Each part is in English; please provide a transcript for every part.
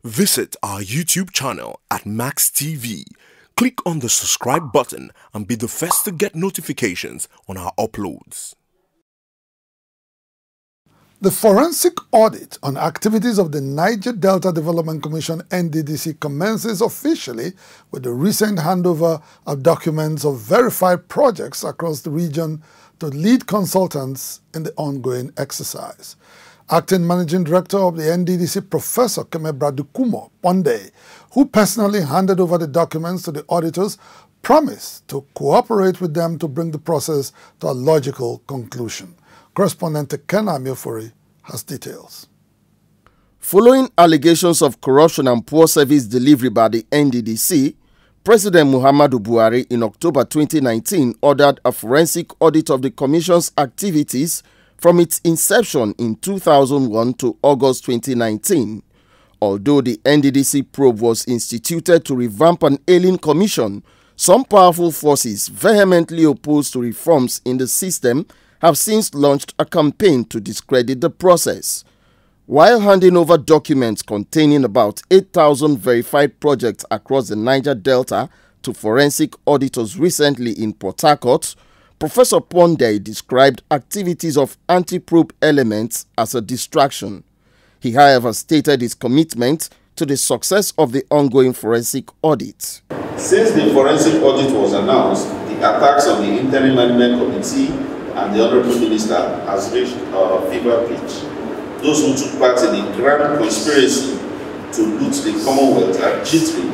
Visit our YouTube channel at Max TV. Click on the subscribe button and be the first to get notifications on our uploads. The forensic audit on activities of the Niger Delta Development Commission (NDDC) commences officially with the recent handover of documents of verified projects across the region to lead consultants in the ongoing exercise. Acting Managing Director of the NDDC, Professor Keme Bradukumo Ponde, who personally handed over the documents to the auditors, promised to cooperate with them to bring the process to a logical conclusion. Correspondent Ken Amiofori has details. Following allegations of corruption and poor service delivery by the NDDC, President Muhammadu Buhari in October 2019 ordered a forensic audit of the Commission's activities from its inception in 2001 to August 2019. Although the NDDC probe was instituted to revamp an ailing commission, some powerful forces vehemently opposed to reforms in the system have since launched a campaign to discredit the process. While handing over documents containing about 8,000 verified projects across the Niger Delta to forensic auditors recently in Port Harcourt, Professor Ponde described activities of anti-probe elements as a distraction. He, however, stated his commitment to the success of the ongoing forensic audit. Since the forensic audit was announced, the attacks on the Interim Management Committee and the Honorable Minister has reached a fever pitch. Those who took part in the grand conspiracy to loot the Commonwealth are jittery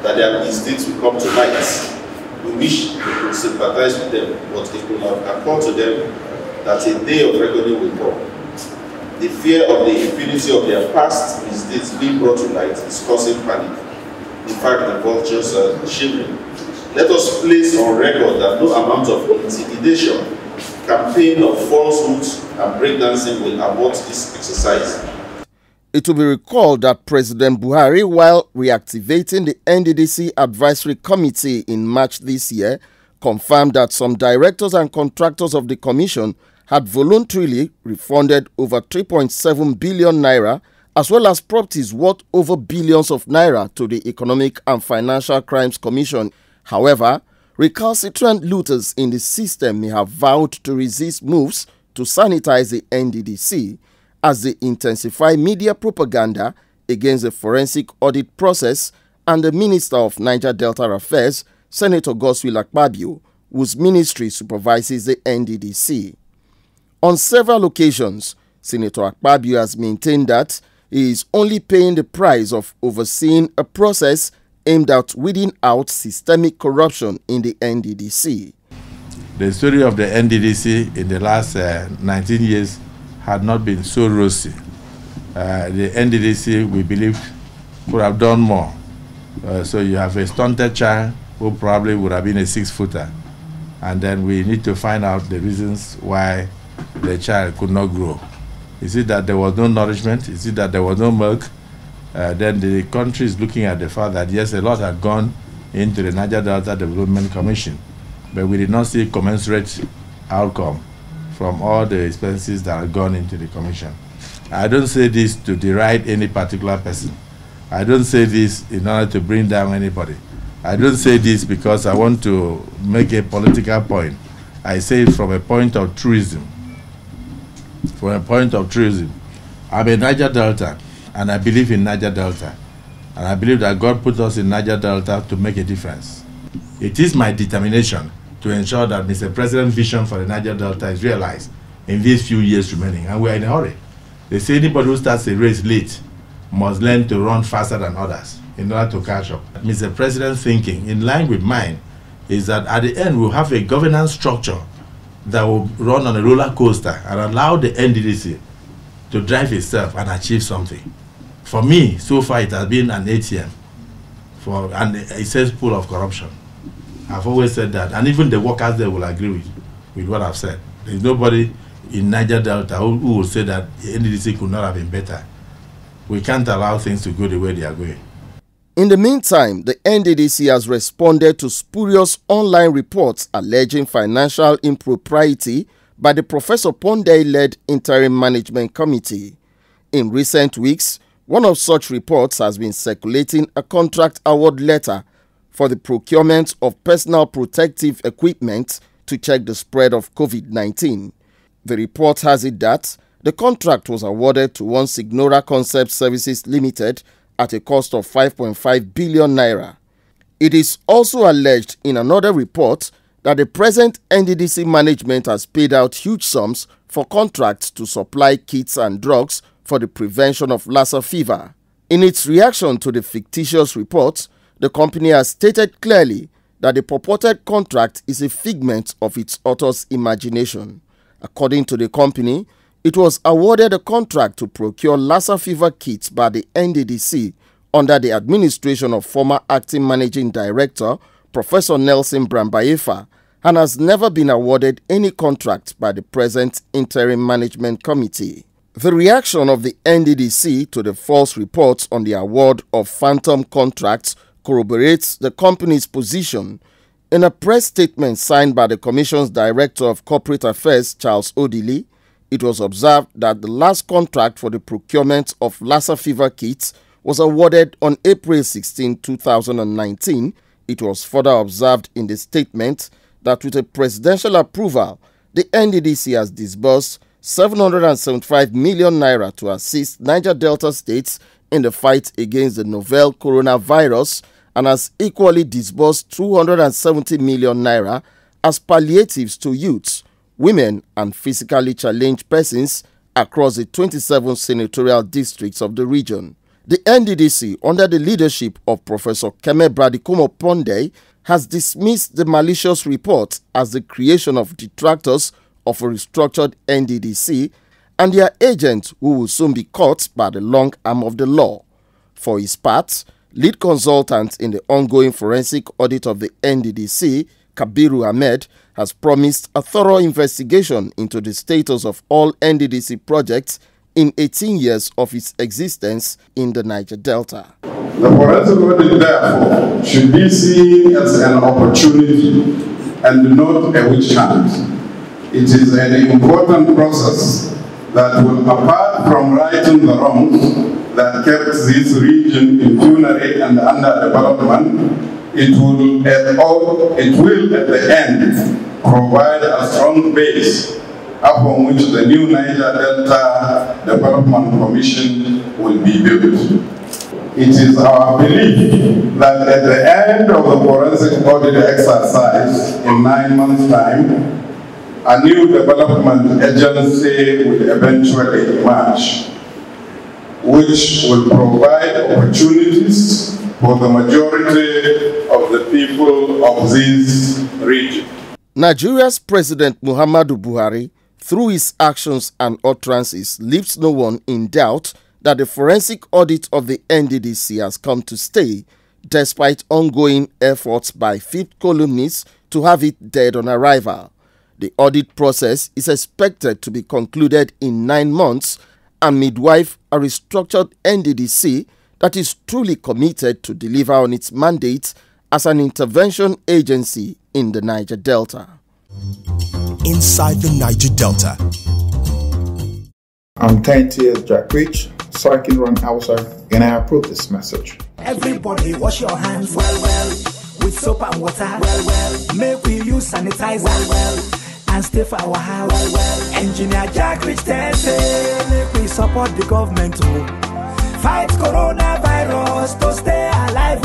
that their misdeeds will come to light. We wish we could sympathize with them, but it will not occur to them that a day of reckoning will come. The fear of the impunity of their past misdeeds being brought to light is causing panic. In fact, the vultures are shivering. Let us place on record that no amount of intimidation, campaign of falsehoods and breakdancing will abort this exercise. It will be recalled that President Buhari, while reactivating the NDDC Advisory Committee in March this year, confirmed that some directors and contractors of the commission had voluntarily refunded over 3.7 billion naira as well as properties worth over billions of naira to the Economic and Financial Crimes Commission. However, recalcitrant looters in the system may have vowed to resist moves to sanitize the NDDC as they intensify media propaganda against the forensic audit process and the Minister of Niger Delta Affairs, Senator Godswill Akpabio, whose ministry supervises the NDDC. On several occasions, Senator Akpabio has maintained that he is only paying the price of overseeing a process aimed at weeding out systemic corruption in the NDDC. The story of the NDDC in the last 19 years had not been so rosy. The NDDC, we believe, could have done more. So you have a stunted child who probably would have been a 6-footer. And then we need to find out the reasons why the child could not grow. Is it that there was no nourishment? Is it that there was no milk? Then the country is looking at the fact that yes, a lot had gone into the Niger Delta Development Commission, but we did not see commensurate outcome from all the expenses that had gone into the commission. I don't say this to deride any particular person. I don't say this in order to bring down anybody. I don't say this because I want to make a political point. I say it from a point of truism. From a point of truism. I'm a Niger Delta, and I believe in Niger Delta. And I believe that God put us in Niger Delta to make a difference. It is my determination to ensure that Mr. President's vision for the Niger Delta is realized in these few years remaining. And we are in a hurry. They say anybody who starts a race late must learn to run faster than others in order to catch up. Mr. President's thinking, in line with mine, is that at the end we'll have a governance structure that will run on a roller coaster and allow the NDDC to drive itself and achieve something. For me, so far it has been an ATM and a cesspool of corruption. I've always said that, and even the workers there will agree with what I've said. There's nobody in Niger Delta who will say that the NDDC could not have been better. We can't allow things to go the way they are going. In the meantime, the NDDC has responded to spurious online reports alleging financial impropriety by the Professor Ponde-led Interim Management Committee. In recent weeks, One of such reports has been circulating a contract award letter for the procurement of personal protective equipment to check the spread of COVID-19. The report has it that the contract was awarded to one Signora Concept Services Limited at a cost of 5.5 billion naira. It is also alleged in another report that the present NDDC management has paid out huge sums for contracts to supply kits and drugs for the prevention of Lassa fever. In its reaction to the fictitious report, the company has stated clearly that the purported contract is a figment of its author's imagination. According to the company, it was awarded a contract to procure Lassa fever kits by the NDDC under the administration of former acting managing director Professor Nelson Brambayefa, and has never been awarded any contract by the present interim management committee. The reaction of the NDDC to the false reports on the award of phantom contracts corroborates the company's position. In a press statement signed by the Commission's Director of Corporate Affairs, Charles Odili, it was observed that the last contract for the procurement of Lassa fever kits was awarded on April 16, 2019. It was further observed in the statement that with a presidential approval, the NDDC has disbursed 775 million naira to assist Niger Delta states in the fight against the novel coronavirus and has equally disbursed 270 million naira as palliatives to youths, women and physically challenged persons across the 27 senatorial districts of the region. The NDDC, under the leadership of Professor Keme Bradikumo Ponde, has dismissed the malicious report as the creation of detractors of a restructured NDDC and their agents who will soon be caught by the long arm of the law. For his part, lead consultant in the ongoing forensic audit of the NDDC, Kabiru Ahmed, has promised a thorough investigation into the status of all NDDC projects in 18 years of its existence in the Niger Delta. The forensic audit, therefore, should be seen as an opportunity and not a witch hunt. It is an important process that will, apart from righting the wrongs that kept this region in funerary and underdevelopment, it will at the end provide a strong base upon which the new Niger Delta Development Commission will be built. It is our belief that at the end of the forensic audit exercise in 9 months' time, a new development agency will eventually emerge, which will provide opportunities for the majority of the people of this region. Nigeria's President Muhammadu Buhari, through his actions and utterances, leaves no one in doubt that the forensic audit of the NDDC has come to stay, despite ongoing efforts by fifth columnists to have it dead on arrival. The audit process is expected to be concluded in 9 months and midwife a restructured NDDC that is truly committed to deliver on its mandate as an intervention agency in the Niger Delta. Inside the Niger Delta. I'm Tainted Jack Rich, Sarkin Run Hausa, and I approve this message. Everybody wash your hands well, with soap and water, well. Make we use sanitizer, and stay for our house, Engineer Jack Rich say, make we support the government to fight coronavirus to stay alive.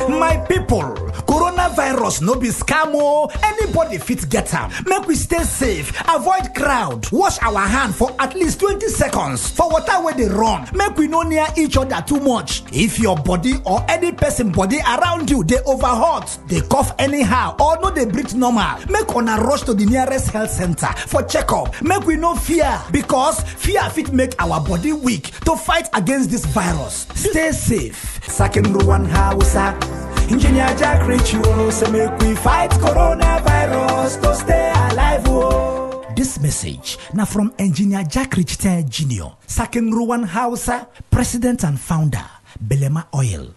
My people, coronavirus no be scam o. Anybody fit get am. Make we stay safe, avoid crowd, wash our hand for at least 20 seconds for water where they run. Make we no near each other too much. If your body or any person body around you they overhot, they cough anyhow or no they breathe normal, make una rush to the nearest health center for checkup. Make we no fear, because fear fit make our body weak to fight against this virus. Stay safe. Second one Hausa. Engineer Jack Rich, so make we fight coronavirus to stay alive. This message now from Engineer Jack Rich Jr., Second Ruwan Hausa, President and Founder, Belema Oil.